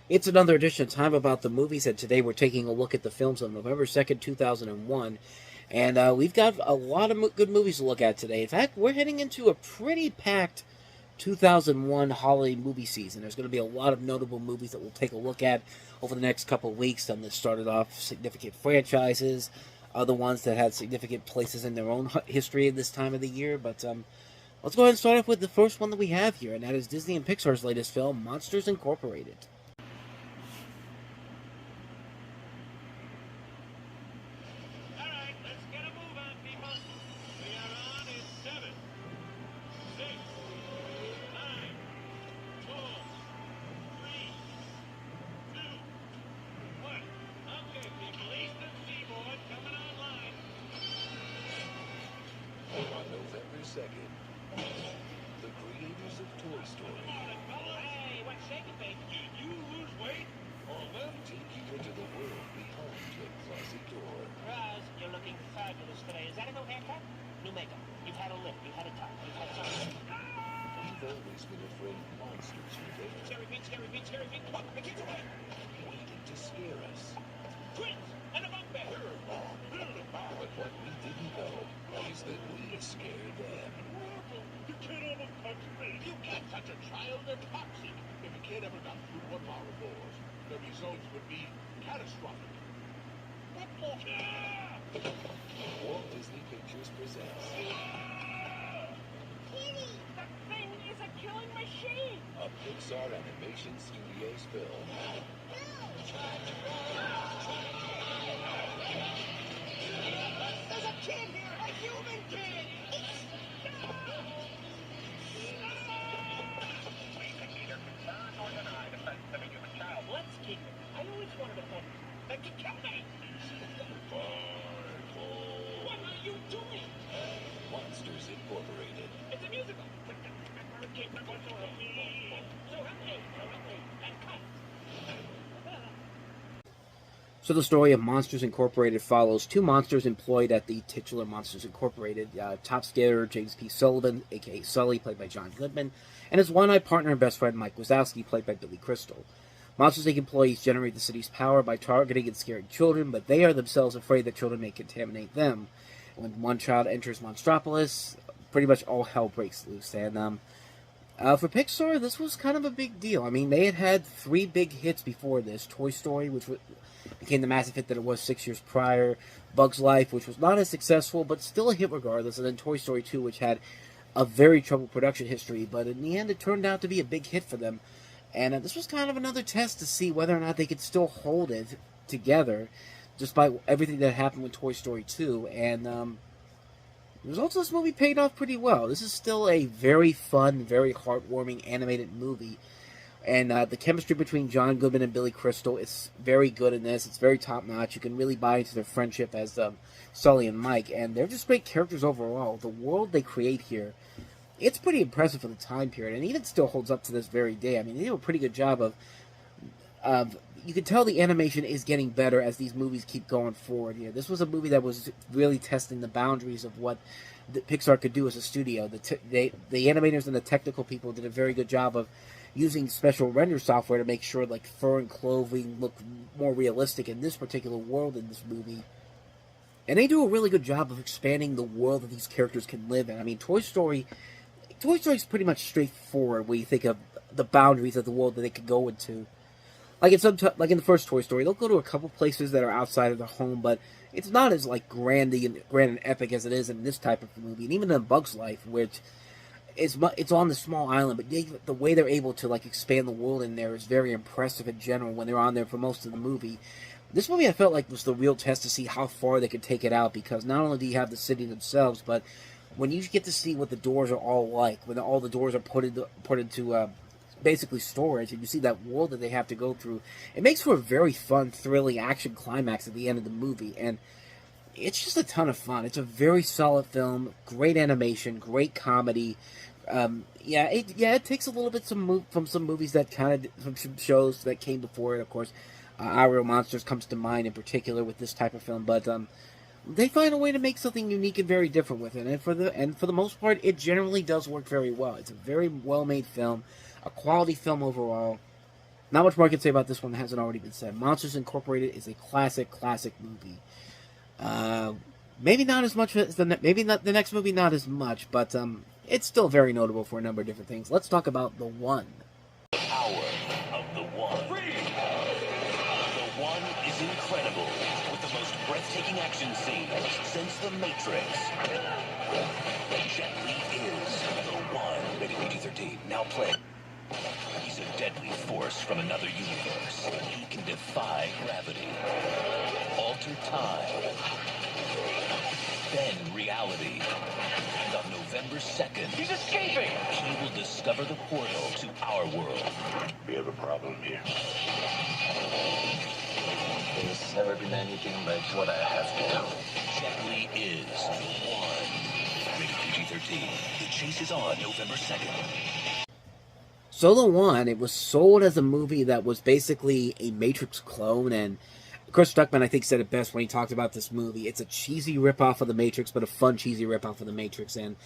It's another edition of Time About the Movies, and today we're taking a look at the films of November 2nd, 2001. And we've got a lot of good movies to look at today. In fact, we're heading into a pretty packed 2001 holiday movie season. There's going to be a lot of notable movies that we'll take a look at over the next couple of weeks. Some that started off significant franchises, other ones that had significant places in their own history at this time of the year. But let's go ahead and start off with the first one that we have here, and that is Disney and Pixar's latest film, Monsters Incorporated. Second, the creators of Toy Story. Hey, what's shaking, baby? Did you lose weight? Or let me take you into the world behind your closet door. Roz, you're looking fabulous today. Is that a new haircut? New makeup. You've had a lip. You've had a tuck. You've had something. We've always been afraid monsters were there. Scary feet, scary feet, scary feet. Look, the kids away. Waiting to scare us. Twins and a bugbear. But what we didn't know is that we scared them. You can't almost touch me. You can't touch a child. They're toxic. If a kid ever got through one of our doors, the results would be catastrophic. Walt Disney Pictures presents Kitty, that thing is a killing machine. a Pixar Animation Studios film. There's a kid here, a human kid. Let's keep it. I always wanted a pet that could kill me. What are you doing? Monsters Incorporated. It's a musical. So help me, and cut. So the story of Monsters Incorporated follows two monsters employed at the titular Monsters Incorporated. Top scarer James P. Sullivan, a.k.a. Sully, played by John Goodman, and his one-eyed partner and best friend Mike Wazowski, played by Billy Crystal. Monsters Inc. employees generate the city's power by targeting and scaring children, but they are themselves afraid that children may contaminate them. When one child enters Monstropolis, pretty much all hell breaks loose. And for Pixar, this was kind of a big deal. I mean, they had three big hits before this. Toy Story, which became the massive hit that it was 6 years prior. Bugs Life, which was not as successful, but still a hit regardless. And then Toy Story 2, which had a very troubled production history. But in the end, it turned out to be a big hit for them. And this was kind of another test to see whether or not they could still hold it together, despite everything that happened with Toy Story 2. And the results of this movie paid off pretty well. This is still a very fun, very heartwarming animated movie. And the chemistry between John Goodman and Billy Crystal is very good in this. It's very top-notch. You can really buy into their friendship as Sully and Mike. And they're just great characters overall. The world they create here, it's pretty impressive for the time period, and even still holds up to this very day. I mean, they do a pretty good job of you can tell the animation is getting better as these movies keep going forward here. This was a movie that was really testing the boundaries of what Pixar could do as a studio. The animators and the technical people did a very good job of using special render software to make sure like fur and clothing look more realistic in this particular world in this movie. And they do a really good job of expanding the world that these characters can live in. I mean, Toy Story is pretty much straightforward when you think of the boundaries of the world that they could go into. Like in the first Toy Story, they'll go to a couple places that are outside of their home, but it's not as like grand and epic as it is in this type of movie. And even in Bug's Life, which it's on the small island, but the way they're able to like expand the world in there is very impressive in general when they're on there for most of the movie. This movie I felt like was the real test to see how far they could take it out, because not only do you have the city themselves, but when you get to see what the doors are all like, when all the doors are put into basically storage, and you see that world that they have to go through, it makes for a very fun, thrilling action climax at the end of the movie, and it's just a ton of fun. It's a very solid film, great animation, great comedy. It takes a little bit from some movies that from some shows that came before it. Of course, Our Real Monsters comes to mind in particular with this type of film, but they find a way to make something unique and very different with it, and for the most part, it generally does work very well. It's a very well-made film, a quality film overall. Not much more I can say about this one that hasn't already been said. Monsters Incorporated is a classic movie. Maybe not as much as maybe not the next movie, not as much, but it's still very notable for a number of different things. Let's talk about The One. The power of The One. The One is incredible, with the most breathtaking action scenes since The Matrix. Jet Li is The One. Rated PG-13. Now play. He's a deadly force from another universe. He can defy gravity, alter time, bend reality. And on November 2nd, he's escaping! He will discover the portal to our world. We have a problem here. There's never been anything like what I have now. Jet Li is The One. Rated PG-13. The chase is on November 2nd. So The One, it was sold as a movie that was basically a Matrix clone, and Chris Stuckman, I think, said it best when he talked about this movie. It's a cheesy ripoff of The Matrix, but a fun, cheesy ripoff of The Matrix, and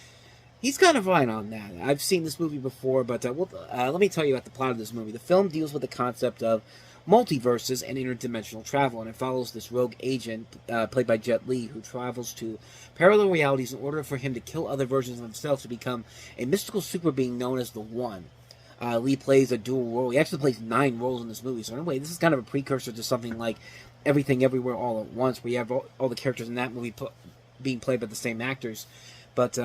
he's kind of right on that. I've seen this movie before, but let me tell you about the plot of this movie. The film deals with the concept of multiverses and interdimensional travel, and it follows this rogue agent, played by Jet Li, who travels to parallel realities in order for him to kill other versions of himself to become a mystical super being known as The One. Lee plays a dual role. He actually plays 9 roles in this movie. So in a way, this is kind of a precursor to something like Everything Everywhere All at Once, where you have all the characters in that movie being played by the same actors. But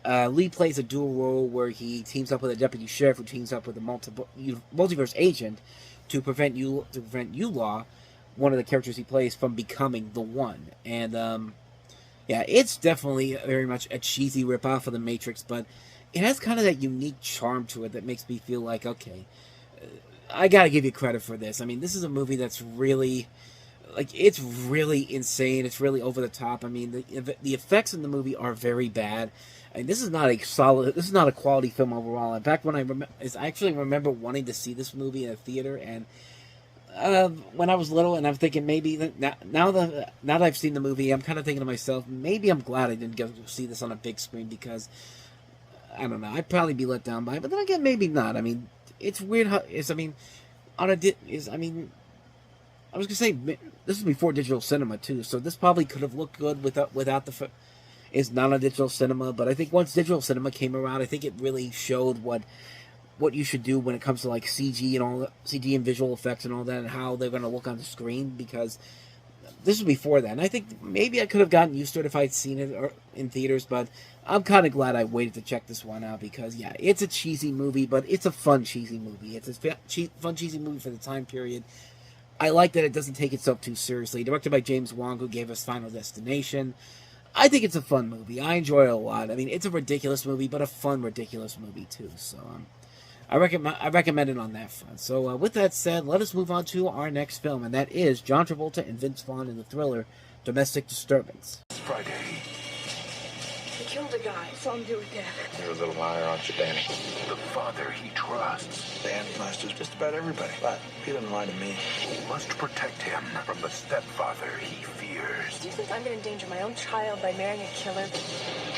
Lee plays a dual role where he teams up with a deputy sheriff who teams up with a multiverse agent to prevent Yulaw, one of the characters he plays, from becoming The One. And yeah, it's definitely very much a cheesy ripoff of The Matrix, but it has kind of that unique charm to it that makes me feel like, okay, I gotta give you credit for this. I mean, this is a movie that's really, like, it's really insane. It's really over the top. I mean, the effects in the movie are very bad. I mean, this is not a quality film overall. In fact, I actually remember wanting to see this movie in a theater, and when I was little, and I'm thinking maybe now that I've seen the movie, I'm kind of thinking to myself, maybe I'm glad I didn't go see this on a big screen, because I don't know, I'd probably be let down by it, but then again, maybe not. I mean, it's weird how I was gonna say, this is before digital cinema too, so this probably could have looked good without it's not a digital cinema, but I think once digital cinema came around, I think it really showed what you should do when it comes to like CG and all the CG and visual effects and all that, and how they're gonna look on the screen, because this was before that, and I think maybe I could have gotten used to it if I'd seen it in theaters, but I'm kind of glad I waited to check this one out, because, yeah, it's a cheesy movie, but it's a fun, cheesy movie. It's a fun, cheesy movie for the time period. I like that it doesn't take itself too seriously. Directed by James Wong, who gave us Final Destination. I think it's a fun movie. I enjoy it a lot. I mean, it's a ridiculous movie, but a fun, ridiculous movie, too. So, I recommend it on that front. So, with that said, let us move on to our next film, and that is John Travolta and Vince Vaughn in the thriller Domestic Disturbance. It's Friday. He killed a guy. Saw him do it again. You're a little liar, aren't you, Danny? The father he trusts. Dan plasters just about everybody. But he doesn't lie to me. Must protect him from the stepfather he fears. Do you think I'm going to endanger my own child by marrying a killer?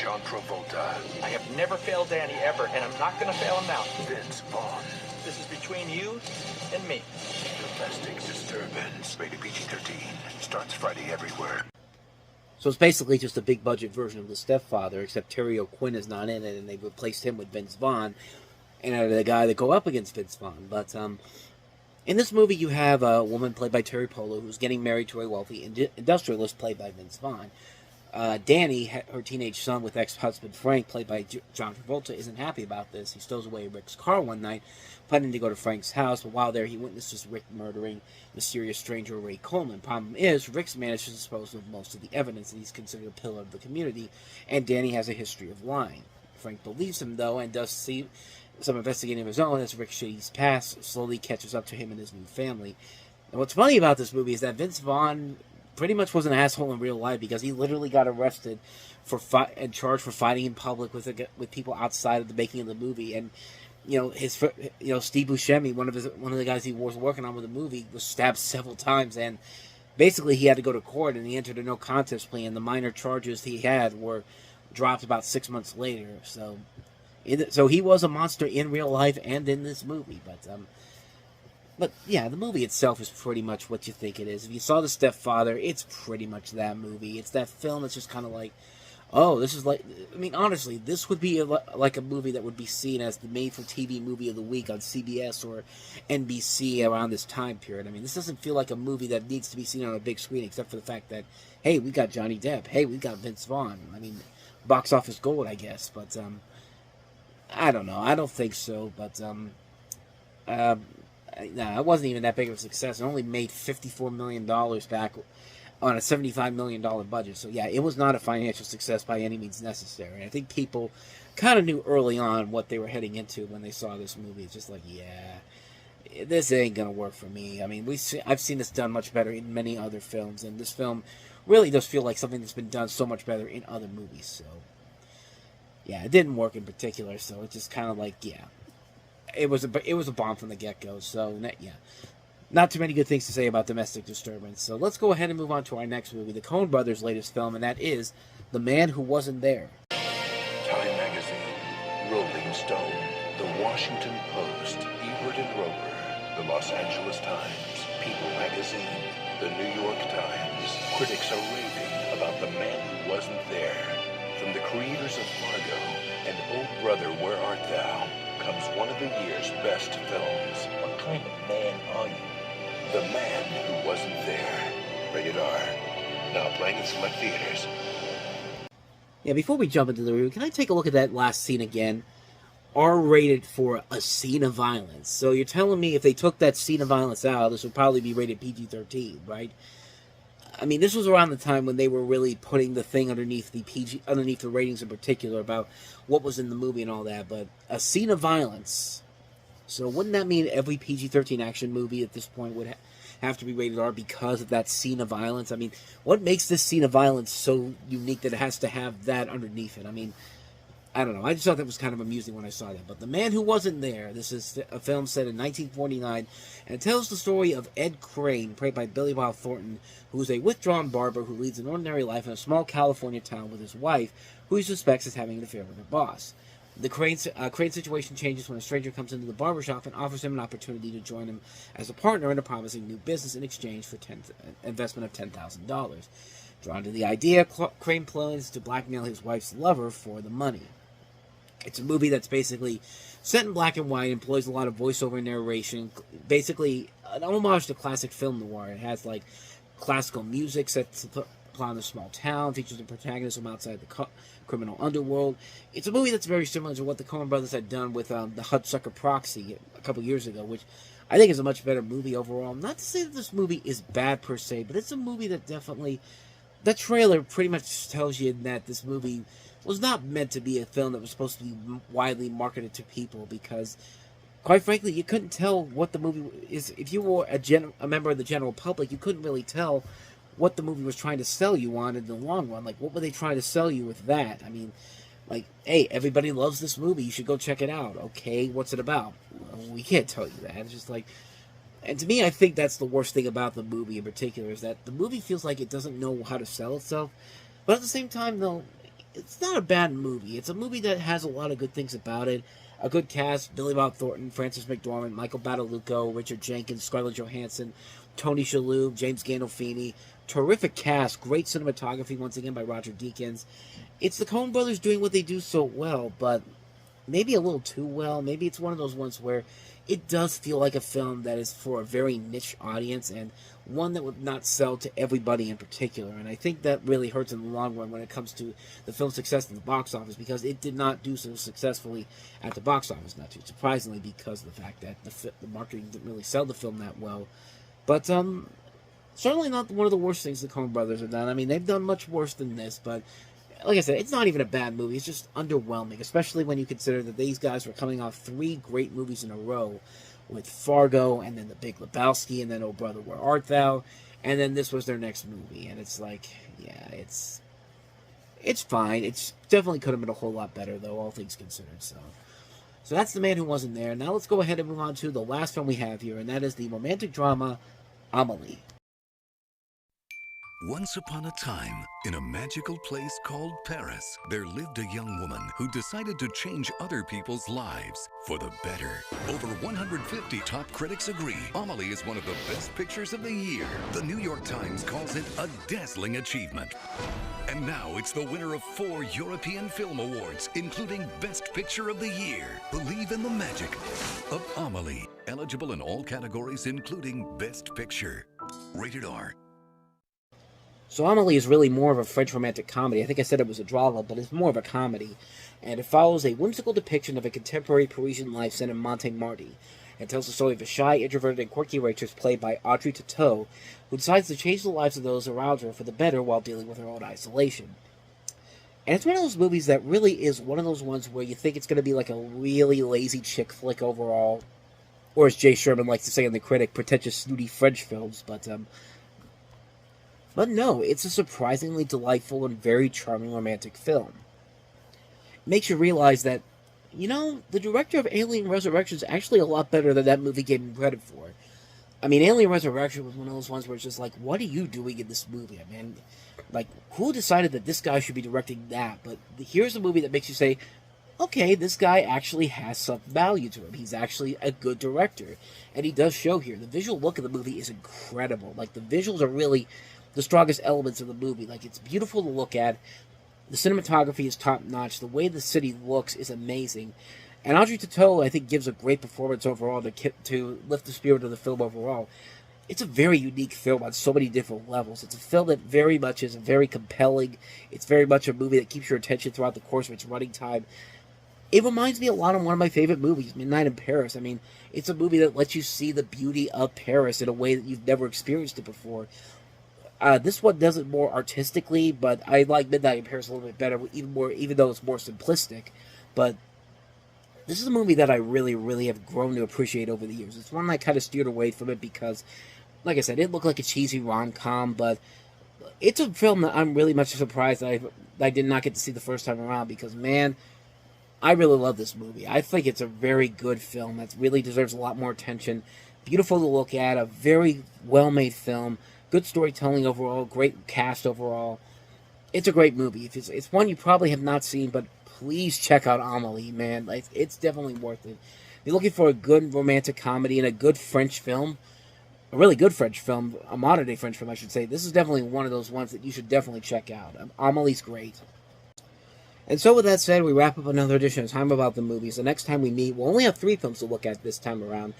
John Travolta, I have never failed Danny ever, and I'm not going to fail him now. Vince Vaughn. This is between you and me. Domestic Disturbance. Rated PG-13. Starts Friday everywhere. So it's basically just a big budget version of The Stepfather, except Terry O'Quinn is not in it, and they replaced him with Vince Vaughn, and the guy that go up against Vince Vaughn. But in this movie, you have a woman played by Terry Polo who's getting married to a wealthy industrialist played by Vince Vaughn. Danny, her teenage son with ex-husband Frank, played by John Travolta, isn't happy about this. He stows away Rick's car one night, planning to go to Frank's house, but while there, he witnesses Rick murdering mysterious stranger Ray Coleman. Problem is, Rick's managed to dispose of most of the evidence, and he's considered a pillar of the community, and Danny has a history of lying. Frank believes him, though, and does see some investigating of his own as Rick's shady past slowly catches up to him and his new family. And what's funny about this movie is that Vince Vaughn pretty much was an asshole in real life, because he literally got arrested and charged for fighting in public with people outside of the making of the movie. And Steve Buscemi, one of the guys he was working on with the movie, was stabbed several times, and basically he had to go to court, and he entered a no contest plea, and the minor charges he had were dropped about 6 months later. So he was a monster in real life and in this movie. But But yeah, the movie itself is pretty much what you think it is. If you saw The Stepfather, it's pretty much that movie. It's that film that's just kind of like, oh, this is like, I mean, honestly, this would be like a movie that would be seen as the made-for-TV movie of the week on CBS or NBC around this time period. I mean, this doesn't feel like a movie that needs to be seen on a big screen, except for the fact that, hey, we got Johnny Depp. Hey, we got Vince Vaughn. I mean, box office gold, I guess. But, I don't know. I don't think so. But, no, it wasn't even that big of a success. It only made $54 million back on a $75 million budget. So, yeah, it was not a financial success by any means necessary. I think people kind of knew early on what they were heading into when they saw this movie. It's just like, yeah, this ain't going to work for me. I mean, I've seen this done much better in many other films, and this film really does feel like something that's been done so much better in other movies. So, yeah, it didn't work in particular, so it's just kind of like, yeah. It was a bomb from the get-go, so, yeah. Not too many good things to say about Domestic Disturbance. So let's go ahead and move on to our next movie, the Coen Brothers' latest film, and that is The Man Who Wasn't There. Time Magazine, Rolling Stone, The Washington Post, Ebert and Roper, The Los Angeles Times, People Magazine, The New York Times. Critics are raving about The Man Who Wasn't There. From the creators of Fargo and Old Brother, Where Art Thou? Comes one of the year's best films. What kind of man are you? The Man Who Wasn't There. Rated R. Now playing in select theaters. Yeah, before we jump into the review, can I take a look at that last scene again? R-rated for a scene of violence. So you're telling me if they took that scene of violence out, this would probably be rated PG-13, right? I mean, this was around the time when they were really putting the thing underneath the ratings in particular about what was in the movie and all that. But a scene of violence. So wouldn't that mean every PG-13 action movie at this point would have to be rated R because of that scene of violence? I mean, what makes this scene of violence so unique that it has to have that underneath it? I mean, I don't know. I just thought that was kind of amusing when I saw that. But The Man Who Wasn't There, this is a film set in 1949, and it tells the story of Ed Crane, played by Billy Bob Thornton, who is a withdrawn barber who leads an ordinary life in a small California town with his wife, who he suspects is having an affair with her boss. The Crane situation changes when a stranger comes into the barbershop and offers him an opportunity to join him as a partner in a promising new business in exchange for an investment of $10,000. Drawn to the idea, Crane plans to blackmail his wife's lover for the money. It's a movie that's basically set in black and white, employs a lot of voiceover narration, basically an homage to classic film noir. It has like classical music set to plot in a small town, features a protagonist from outside the criminal underworld. It's a movie that's very similar to what the Coen Brothers had done with the Hudsucker Proxy a couple years ago, which I think is a much better movie overall. Not to say that this movie is bad per se, but it's a movie that definitely, that trailer pretty much tells you that this movie was not meant to be a film that was supposed to be widely marketed to people, because, quite frankly, you couldn't tell what the movie is. If you were a member of the general public, you couldn't really tell what the movie was trying to sell you on in the long run. Like, what were they trying to sell you with that? I mean, like, hey, everybody loves this movie, you should go check it out. Okay, what's it about? Well, we can't tell you that. It's just like, and to me, I think that's the worst thing about the movie in particular, is that the movie feels like it doesn't know how to sell itself, but at the same time, though, it's not a bad movie. It's a movie that has a lot of good things about it. A good cast: Billy Bob Thornton, Frances McDormand, Michael Badalucco, Richard Jenkins, Scarlett Johansson, Tony Shalhoub, James Gandolfini. Terrific cast. Great cinematography, once again, by Roger Deakins. It's the Coen Brothers doing what they do so well, but maybe a little too well. Maybe it's one of those ones where it does feel like a film that is for a very niche audience, and one that would not sell to everybody in particular. And I think that really hurts in the long run when it comes to the film's success in the box office, because it did not do so successfully at the box office, not too surprisingly, because of the fact that the marketing didn't really sell the film that well. But certainly not one of the worst things the Coen Brothers have done. I mean, they've done much worse than this, but like I said, it's not even a bad movie. It's just underwhelming, especially when you consider that these guys were coming off 3 great movies in a row, with Fargo, and then The Big Lebowski, and then Oh Brother, Where Art Thou? And then this was their next movie, and it's like, yeah, it's fine. It's definitely could have been a whole lot better, though, all things considered. So that's The Man Who Wasn't There. Now let's go ahead and move on to the last film we have here, and that is the romantic drama Amelie. Once upon a time, in a magical place called Paris, there lived a young woman who decided to change other people's lives for the better. Over 150 top critics agree Amelie is one of the best pictures of the year. The New York Times calls it a dazzling achievement. And now it's the winner of 4 European Film Awards, including Best Picture of the Year. Believe in the magic of Amelie. Eligible in all categories, including Best Picture. Rated R. So Amelie is really more of a French romantic comedy. I think I said it was a drama, but it's more of a comedy. And it follows a whimsical depiction of a contemporary Parisian life set in Montmartre. It tells the story of a shy, introverted, and quirky waitress played by Audrey Tautou, who decides to change the lives of those around her for the better while dealing with her own isolation. And it's one of those movies that really is one of those ones where you think it's going to be like a really lazy chick flick overall, or as Jay Sherman likes to say in The Critic, pretentious, snooty French films, But no, it's a surprisingly delightful and very charming romantic film. It makes you realize that, you know, the director of Alien Resurrection is actually a lot better than that movie gave him credit for. I mean, Alien Resurrection was one of those ones where it's just like, what are you doing in this movie? I mean, like, who decided that this guy should be directing that? But here's a movie that makes you say, okay, this guy actually has some value to him. He's actually a good director. And he does show here. The visual look of the movie is incredible. Like, the visuals are really the strongest elements of the movie. Like, it's beautiful to look at. The cinematography is top-notch. The way the city looks is amazing. And Audrey Tautou, I think, gives a great performance overall to lift the spirit of the film overall. It's a very unique film on so many different levels. It's a film that very much is very compelling. It's very much a movie that keeps your attention throughout the course of its running time. It reminds me a lot of one of my favorite movies, Midnight in Paris. I mean, it's a movie that lets you see the beauty of Paris in a way that you've never experienced it before. This one does it more artistically, but I like Midnight in Paris a little bit better, even though it's more simplistic. But this is a movie that I really, really have grown to appreciate over the years. It's one I kind of steered away from it because, like I said, it looked like a cheesy rom-com, but it's a film that I'm really much surprised that I did not get to see the first time around because, man, I really love this movie. I think it's a very good film that really deserves a lot more attention. Beautiful to look at, a very well-made film, good storytelling overall, great cast overall. It's a great movie. It's one you probably have not seen, but please check out Amelie, man. It's definitely worth it. If you're looking for a good romantic comedy and a good French film, a really good French film, a modern-day French film, I should say, this is definitely one of those ones that you should definitely check out. Amelie's great. And so with that said, we wrap up another edition of Time About the Movies. The next time we meet, we'll only have 3 films to look at this time around.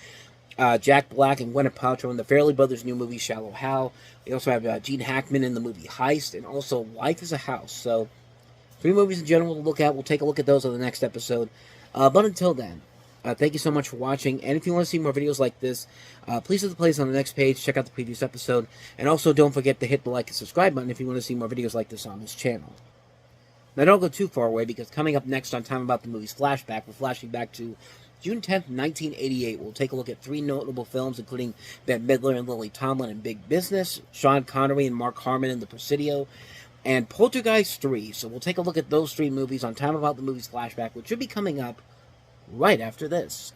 Jack Black and Gwyneth Paltrow in the Farrelly Brothers' new movie, Shallow Hal. We also have Gene Hackman in the movie Heist, and also Life is a House. So, 3 movies in general to look at. We'll take a look at those on the next episode. But until then, thank you so much for watching. And if you want to see more videos like this, please hit the playlist on the next page. Check out the previous episode. And also, don't forget to hit the like and subscribe button if you want to see more videos like this on this channel. Now, don't go too far away, because coming up next on Time About the Movies Flashback, we're flashing back to June 10th, 1988. We'll take a look at 3 notable films, including Bette Midler and Lily Tomlin in Big Business, Sean Connery and Mark Harmon in The Presidio, and Poltergeist 3. So we'll take a look at those 3 movies on Time About the Movies Flashback, which should be coming up right after this.